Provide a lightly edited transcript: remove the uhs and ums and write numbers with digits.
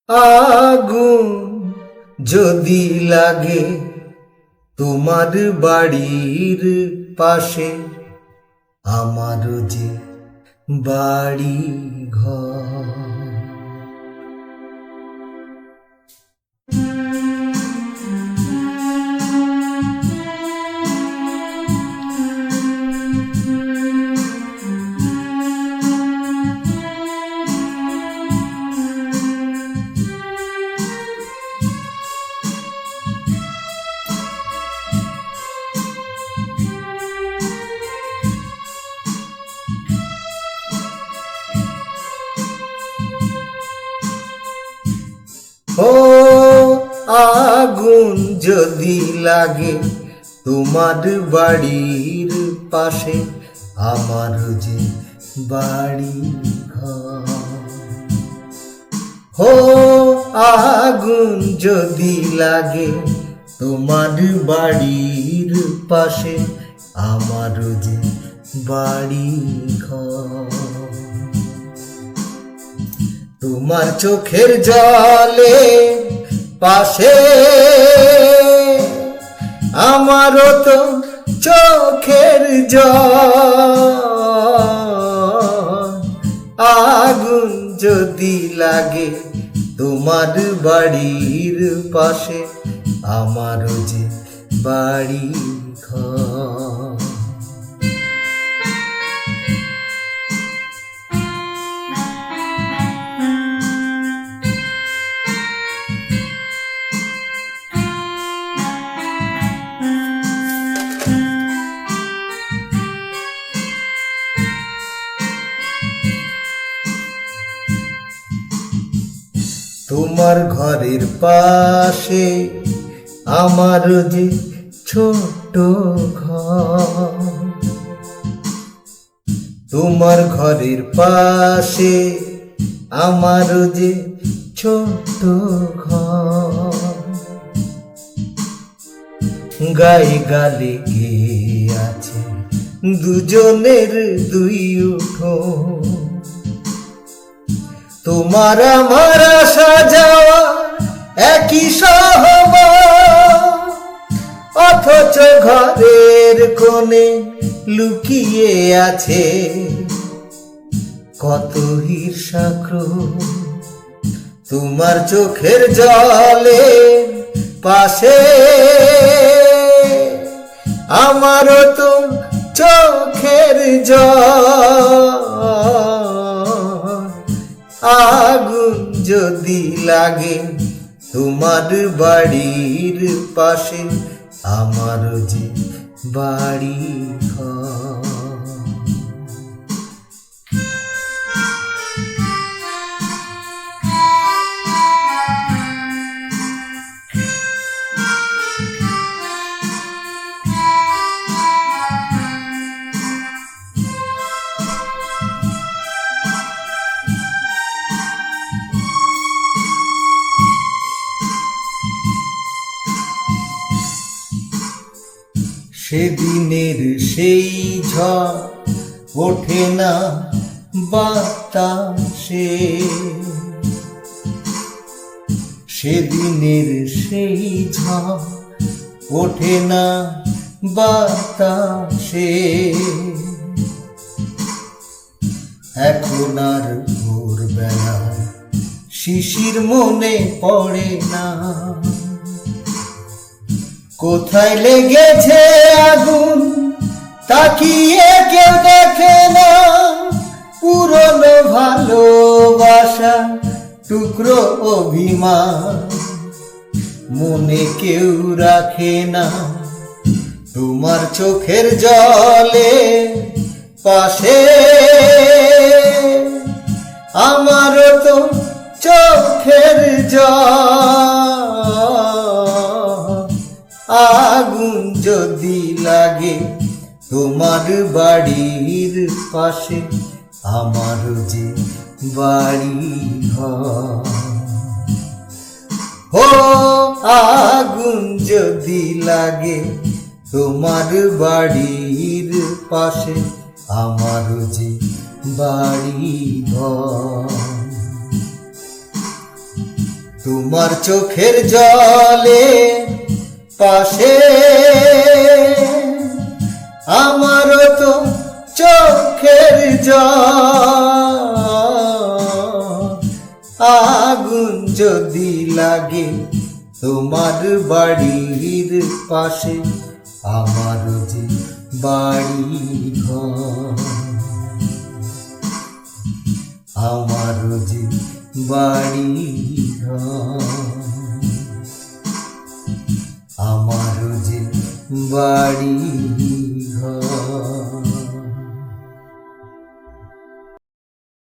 আগুন যদি লাগে তোমার বাড়ির পাশে, আমার যে বাড়ি ঘর। ও আগুন যদি লাগে তোমার বাড়ির পাশে, আমার যে বাড়ি ঘর। ও আগুন যদি লাগে তোমার বাড়ির পাশে, আমার যে বাড়ি ঘর। তোমার চোখের জলে পাশে, আমারও তো চোখের জল। আগুন যদি লাগে তোমার বাড়ির পাশে, আমারও যে বাড়ি ঘর। তোমার ঘরের পাশে আমার যে ছোট ঘর। তোমার ঘরের পাশে আমার যে ছোট ঘর। গায়ে গালে গেয়ে আছে দুজনের দুই উঠোন। তোমার আমার আসা যাওয়া একই সহমত, অথচ ঘরের কোণে লুকিয়ে আছে কত ঈর্ষা ক্রোধ। তোমার চোখের জলে পাশে, আমারও তো চোখের জল। আগুন যদি লাগে তোমার বাড়ির পাশে, আমার যে বাড়ি ঘর। সেদিনের সেই ঝড় ওঠে না বাতাসে, সেদিনের সেই ঝড় ওঠে না বাতাসে। এখন আর ভোরবেলা শিশির মনে পড়ে না, কোথায় লেগেছে আগুন তাকিয়ে কেউ দেখে না। পুরনো ভালোবাসা টুকরো অভিমান মনে কেউ রাখে না। তোমার চোখের জলে পাশে, আমারও তো চোখের জল। আগুন যদি লাগে তোমার বাড়ির পাশে, আমার যে বাড়ি ঘর। ও আগুন যদি লাগে তোমার বাড়ির পাশে, আমার যে বাড়ি ঘর। তোমার চোখের জলে পাশে আমারও তো চোখের জল, আগুন যদি লাগে তোমার বাড়ির পাশে, আমার যে বাড়ি ঘর, আমার যে বাড়ি ঘর, আমার যে বাড়ি